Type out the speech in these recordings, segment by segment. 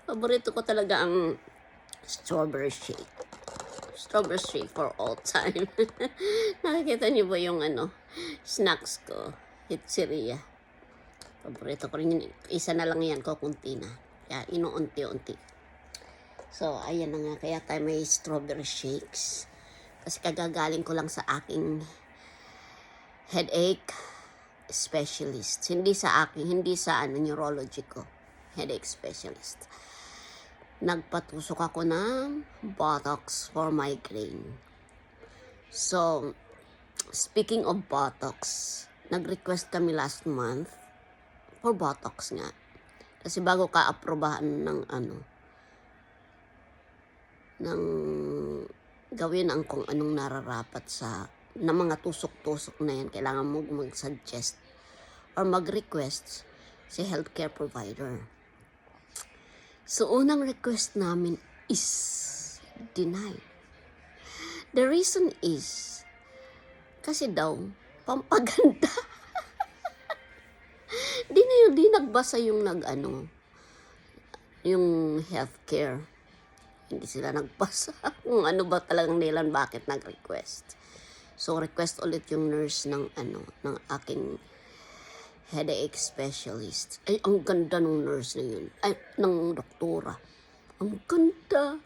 Paborito ko talaga ang strawberry shake. Strawberry shake for all time. Nakikita niyo ba yung snacks ko? Pizzeria. Paborito ko rin yun. Isa na lang yan, kukunti na. Kaya inuunti-unti. So, ayan na nga. Kaya tayo may strawberry shakes. Kasi kagagaling ko lang sa aking headache specialist. Hindi sa akin, hindi sa neurology ko. Headache specialist. Nagpatusok ako ng Botox for migraine. So, speaking of Botox, nag-request kami last month for Botox nga. Kasi bago ka aprobahan ng gawin ang kung anong nararapat na mga tusok-tusok na yan, kailangan mo mag-suggest or mag-request si healthcare provider. So, unang request namin is denied. The reason is, kasi daw, pampaganda. Di nagbasa yung yung healthcare. Hindi sila nagbasa kung ano ba talagang nilan bakit nag-request. So, request ulit yung nurse ng aking headache specialist. Ay, ang ganda ng nurse na yun. Ay, ng doktora. Ang ganda.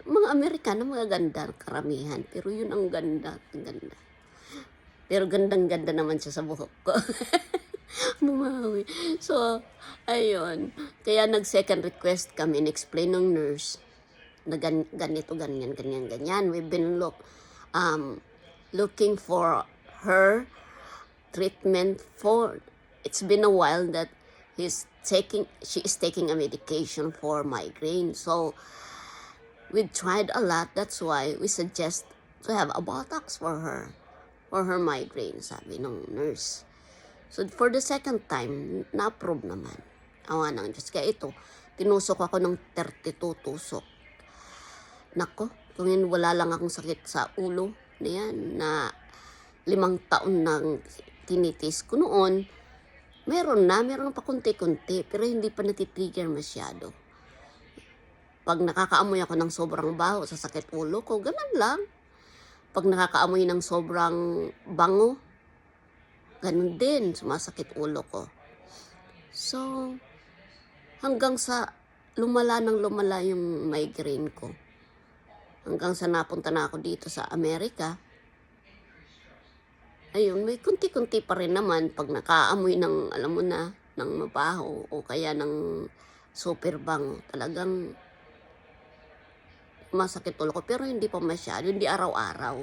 Mga Amerikano, mga ganda, karamihan. Pero yun ang ganda. Ang ganda. Pero gandang-ganda naman siya sa buhok ko. Bumawi. So, ayun. Kaya nag-second request kami. In-explain ng nurse na ganito, ganyan. We've been looking for her treatment for, it's been a while that she is taking a medication for migraine. So, we tried a lot. That's why we suggest to have a Botox for her migraine, sabi ng nurse. So, for the second time, na-approve naman. Awa ng Diyos. Kaya ito, tinusok ako ng 32 tusok. Nako, kung yun wala lang akong sakit sa ulo na yan, na 5 taon nang tinitis ko noon, meron pa kunti-kunti, pero hindi pa natitrigger masyado. Pag nakakaamoy ako ng sobrang baho sa sakit ulo ko, ganun lang. Pag nakakaamoy ng sobrang bango, ganun din, sumasakit ulo ko. So, hanggang sa lumala yung migraine ko. Hanggang sa napunta na ako dito sa Amerika, ayun, may kunti-kunti pa rin naman pag nakaamoy ng, alam mo na, ng mabaho o kaya ng super bango. Talagang masakit ulo ko, pero hindi pa masyado, hindi araw-araw.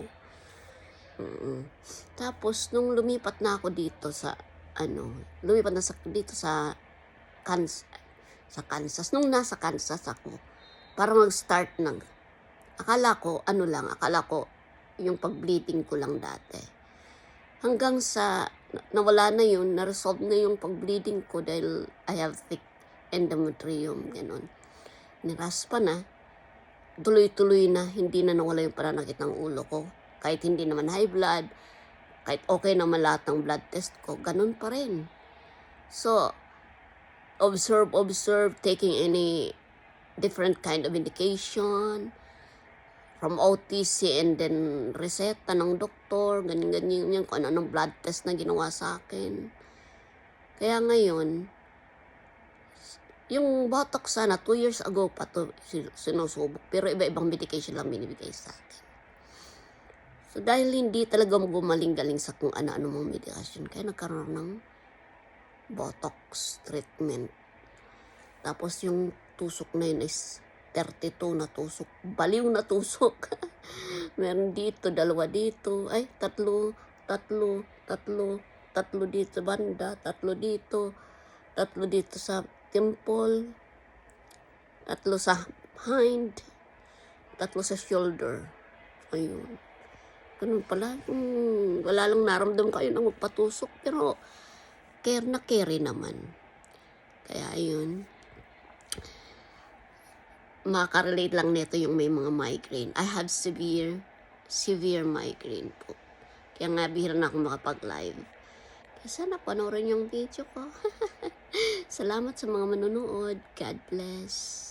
Tapos, nung lumipat na ako dito dito sa Kansas. Nung nasa Kansas ako, parang nag-start akala ko yung pag-bleeding ko lang dati. Hanggang sa nawala na yun, na-resolve na yung pag-bleeding ko dahil I have thick endometrium, gano'n. Niraspa na, tuloy-tuloy na, hindi na nawala yung pananakit ng ulo ko. Kahit hindi naman high blood, kahit okay naman lahat ng blood test ko, ganun pa rin. So, observe, taking any different kind of indication, from OTC and then reseta ng doktor, ganyan, kung ano blood test na ginawa sa akin. Kaya ngayon, yung Botox sana, 2 years ago pa to sinusubok, pero iba-ibang medication lang binibigay sa akin. So, dahil hindi talaga gumaling-galing sa kung ano-ano mong medication, kaya nagkaroon ng Botox treatment. Tapos yung tusok na yun is 32 na tusok. Baliw na tusok. Meron dito, 2 dito. Ay, 3 dito banda, 3 dito. 3 dito sa temple. 3 sa hind. 3 sa shoulder. Ayun. Ganun pala. Wala lang naramdam kayo nang magpatusok. Pero, carry naman. Kaya, ayun. Makakarelate lang nito yung may mga migraine. I have severe migraine po. Kaya nga, bihira na ako makapag-live. Kaya sana panoorin yung video ko. Salamat sa mga manonood. God bless.